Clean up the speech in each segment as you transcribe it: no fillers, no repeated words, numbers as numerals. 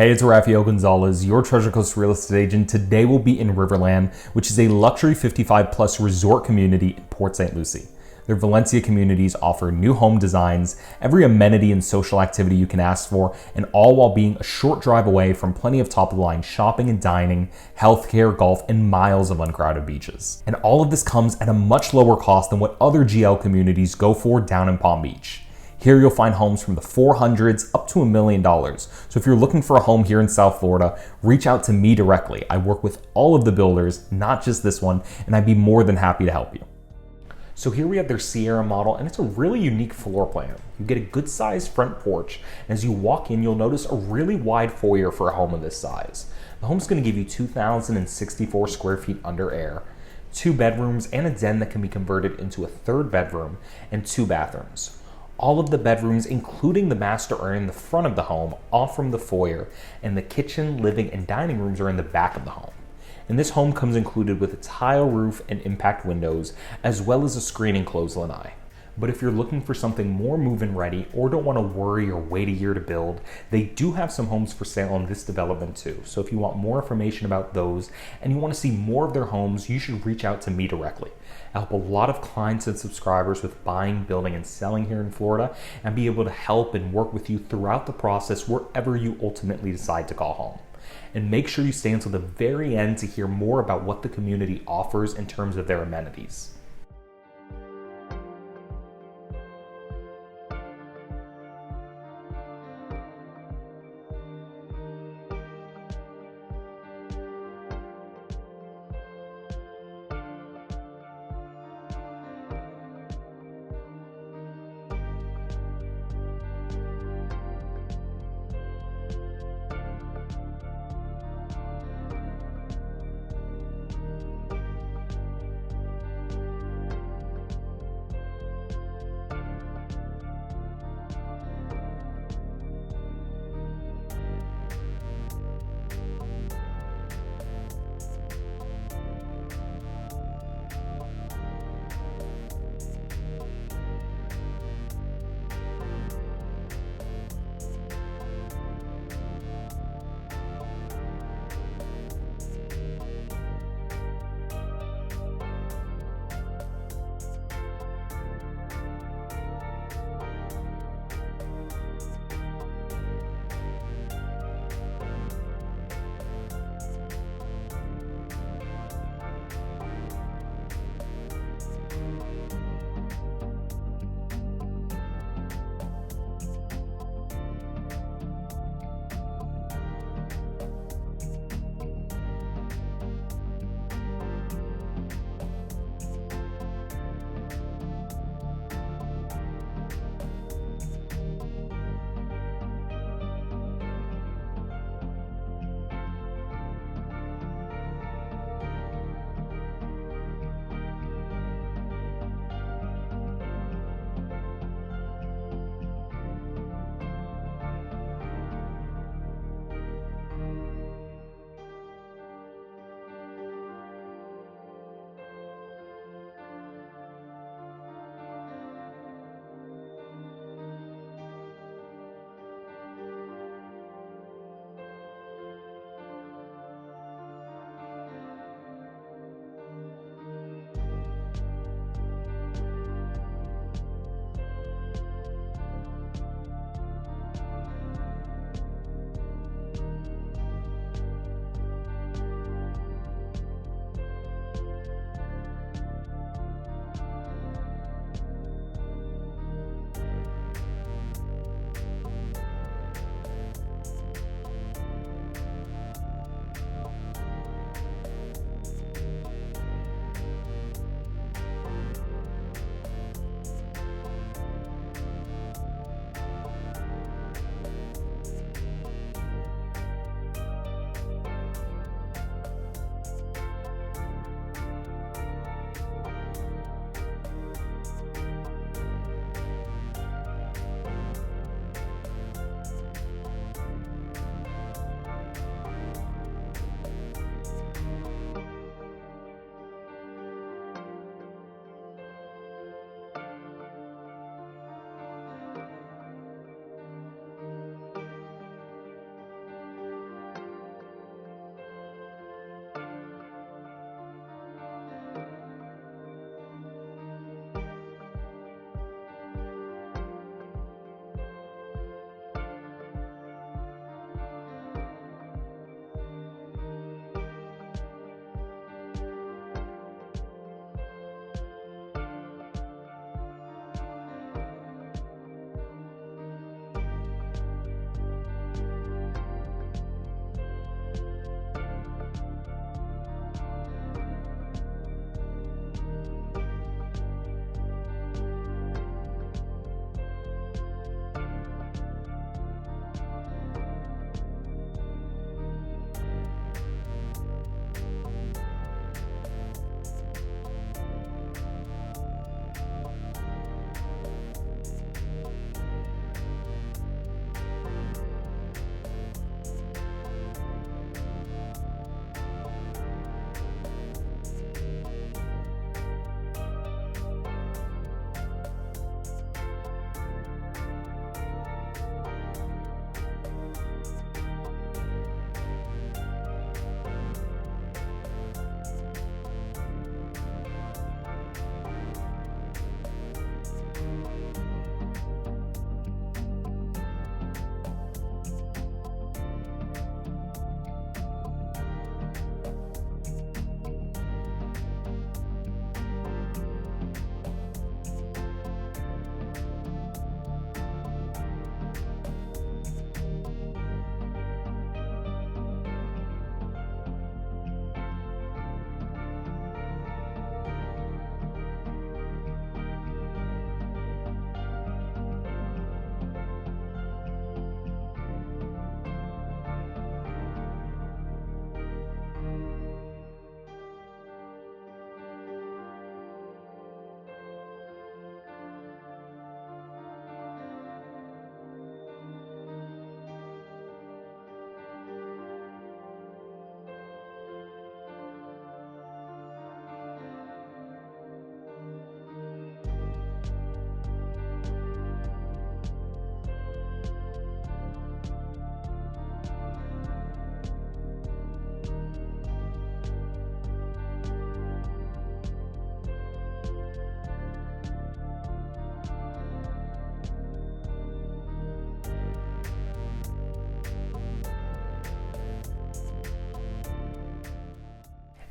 Hey, it's Raphael Gonzalez, your Treasure Coast real estate agent. Today we'll be in Riverland, which is a luxury 55 plus resort community in Port St Lucie. Their Valencia communities offer new home designs, every amenity and social activity you can ask for, and all while being a short drive away from plenty of top-of-the-line shopping and dining, healthcare, golf, and miles of uncrowded beaches. And all of this comes at a much lower cost than what other GL communities go for down in Palm Beach. Here you'll find homes from the 400s up to $1 million. So if you're looking for a home here in South Florida, reach out to me directly. I work with all of the builders, not just this one, and I'd be more than happy to help you. So here we have their Sierra model, and it's a really unique floor plan. You get a good sized front porch, and as you walk in, you'll notice a really wide foyer for a home of this size. The home's gonna give you 2,064 square feet under air, 2 bedrooms and a den that can be converted into a 3rd bedroom and 2 bathrooms. All of the bedrooms, including the master, are in the front of the home, off from the foyer, and the kitchen, living, and dining rooms are in the back of the home. And this home comes included with a tile roof and impact windows, as well as a screening clothesline. But if you're looking for something more move-in ready or don't want to worry or wait a year to build, they do have some homes for sale on this development too. So if you want more information about those and you want to see more of their homes, you should reach out to me directly. I help a lot of clients and subscribers with buying, building, and selling here in Florida, and be able to help and work with you throughout the process wherever you ultimately decide to call home. And make sure you stay until the very end to hear more about what the community offers in terms of their amenities.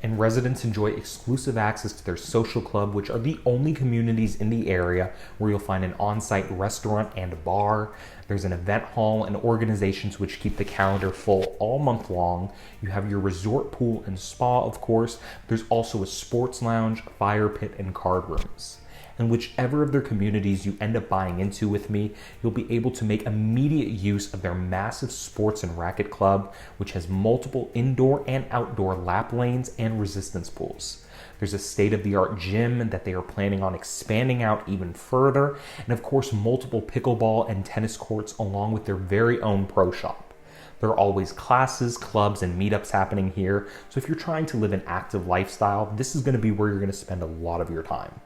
And residents enjoy exclusive access to their social club, which are the only communities in the area where you'll find an on-site restaurant and a bar. There's an event hall and organizations which keep the calendar full all month long. You have your resort pool and spa, of course. There's also a sports lounge, fire pit, and card rooms. And whichever of their communities you end up buying into with me, you'll be able to make immediate use of their massive sports and racket club, which has multiple indoor and outdoor lap lanes and resistance pools. There's a state-of-the-art gym that they are planning on expanding out even further, and of course multiple pickleball and tennis courts along with their very own pro shop. There are always classes, clubs, and meetups happening here, so if you're trying to live an active lifestyle, this is going to be where you're going to spend a lot of your time.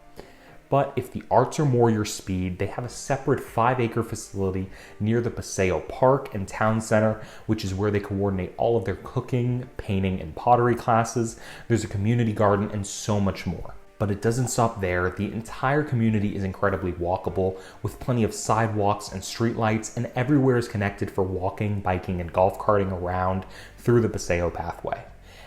But if the arts are more your speed, they have a separate 5-acre facility near the Paseo Park and Town Center, which is where they coordinate all of their cooking, painting, and pottery classes. There's a community garden and so much more. But it doesn't stop there. The entire community is incredibly walkable with plenty of sidewalks and streetlights, and everywhere is connected for walking, biking, and golf carting around through the Paseo pathway.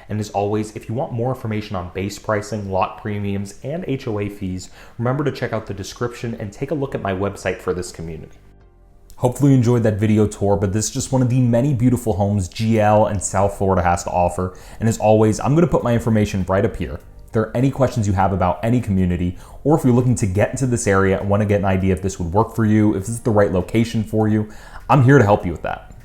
And as always, if you want more information on base pricing, lot premiums, and HOA fees, remember to check out the description and take a look at my website for this community. Hopefully you enjoyed that video tour, but this is just one of the many beautiful homes GL and South Florida has to offer. And as always, I'm gonna put my information right up here. If there are any questions you have about any community, or if you're looking to get into this area and wanna get an idea if this would work for you, if this is the right location for you, I'm here to help you with that.